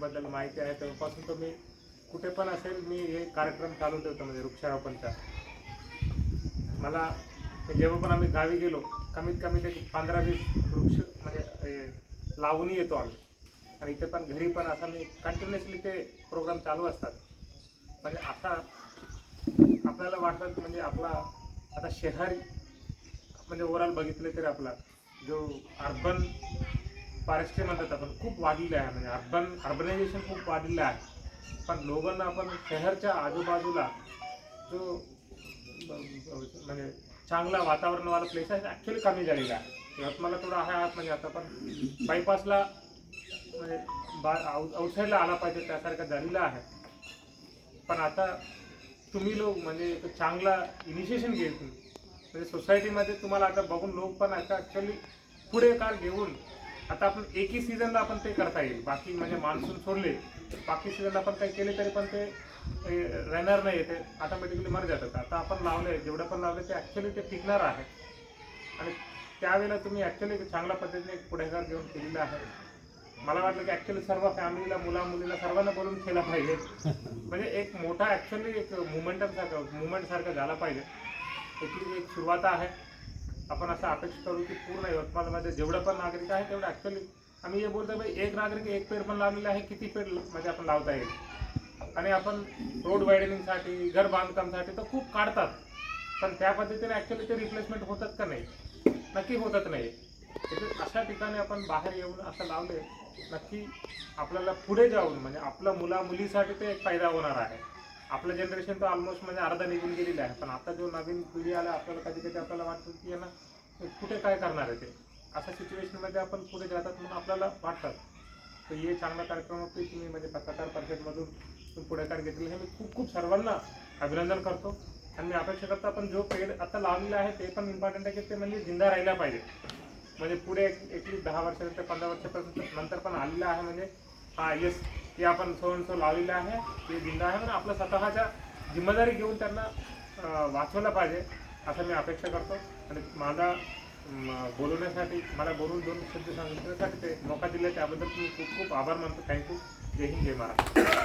याबद्दल माहिती आहे तेव्हापासून तर मी कुठे पण असेल मी हे कार्यक्रम चालू ठेवतो म्हणजे वृक्षारोपणचा. मला जेव्हा पण आम्ही गावी गेलो कमीत कमी ते 15-20 वृक्ष म्हणजे लावून येतो आम्ही. आणि इथे पण घरी पण असं मी कंटिन्युअसली ते प्रोग्राम चालू असतात. म्हणजे असा आपल्याला वाटतं म्हणजे आपला आता शहर म्हणजे ओव्हरऑल बघितलं तरी आपला जो अर्बन फॉरेस्ट्री म्हणतात आपण खूप वाढलेलं आहे. म्हणजे अर्बनायझेशन खूप वाढलेलं आहे. पण लोकांना आपण शहरच्या आजूबाजूला जो म्हणजे चांगला वातावरणवाला प्लेस आहे ॲक्च्युली कमी झालेला आहे. यवतमाळला थोडा आहे म्हणजे आता पण बायपासला म्हणजे आउटसाईडला आला पाहिजे त्यासारखं झालेलं आहे. पण आता तुम्ही लोक म्हणजे एक चांगला इनिशिएशन घेईल तुम्ही म्हणजे सोसायटीमध्ये तुम्हाला आता बघून लोक पण आता ॲक्च्युली पुढे कार घेऊन आता आपण एकही सीझनला आपण ते करता येईल. बाकी म्हणजे मान्सून सोडले बाकी सीझनला आपण काही केले तरी पण ते राहणार नाही, ते ऑटोमॅटिकली मर जातात. आता आपण लावले जेवढं पण लावले ते ॲक्च्युली ते टिकणार आहे. आणि त्यावेळेला तुम्ही ॲक्च्युली चांगल्या पद्धतीने एक पुढेकार घेऊन केलेलं आहे. मला वाटलं की ॲक्च्युली सर्व फॅमिलीला मुलीला सर्वांना बोलून केला पाहिजे. म्हणजे एक मोठा ॲक्च्युली एक मुवमेंट सारखं झाला पाहिजे. त्याची एक सुरुवात आहे. आपण असं अपेक्षा करू की पूर्ण यवतमाळमध्ये जेवढं पण नागरिक आहे तेवढं ॲक्च्युली आम्ही हे बोलतो भाई एक नागरिक एक पेड पण लावलेलं आहे. किती पेड म्हणजे आपण लावता येईल. आणि आपण रोड वायडनिंगसाठी घर बांधकामसाठी तर खूप काढतात. पण त्या पद्धतीने ॲक्च्युली ते रिप्लेसमेंट होतात का नाही? नक्की होतच नाही. अशा ठिकाणी आपण बाहेर येऊन असं लावले नक्की आपल्याला पुढे जाऊन म्हणजे आपल्या मुलीसाठी ते एक फायदा होणार आहे. आपलं जनरेशन तर ऑलमोस्ट म्हणजे अर्धा निघून गेलेलं आहे. पण आता जो नवीन पिढी आला आपल्याला कधी आपल्याला वाटतं की यांना कुठे काय करणार आहे ते अशा सिच्युएशनमध्ये आपण पुढे जातात म्हणून आपल्याला वाटतात. तर हे चांगला कार्यक्रम होते तुम्ही म्हणजे पत्रकार परिषदमधून तुम्ही पुढाकार घेतले हे मी खूप सर्वांना अभिनंदन करतो. आणि मी अपेक्षा करतो आपण जो पेड आता लावलेला आहे ते पण इम्पॉर्टंट आहे की ते म्हणजे जिंदा राहिला पाहिजे. म्हणजे पुढे ॲटलीस्ट 10 वर्षानंतर 15 वर्षापर्यंत नंतर पण आलेलं आहे म्हणजे हा येस की आपण सो लावलेलं आहे ते जिंदा आहे. म्हणजे आपलं स्वतःच्या जिम्मेदारी घेऊन त्यांना वाचवलं पाहिजे असं मी अपेक्षा करतो. आणि माझा बोलवण्यासाठी मला बोलून 2 शब्द सांगण्यासाठी ते मौका दिला त्याबद्दल मी खूप आभार मानतो. थँक्यू. जय हिंद जय महाराष्ट्र.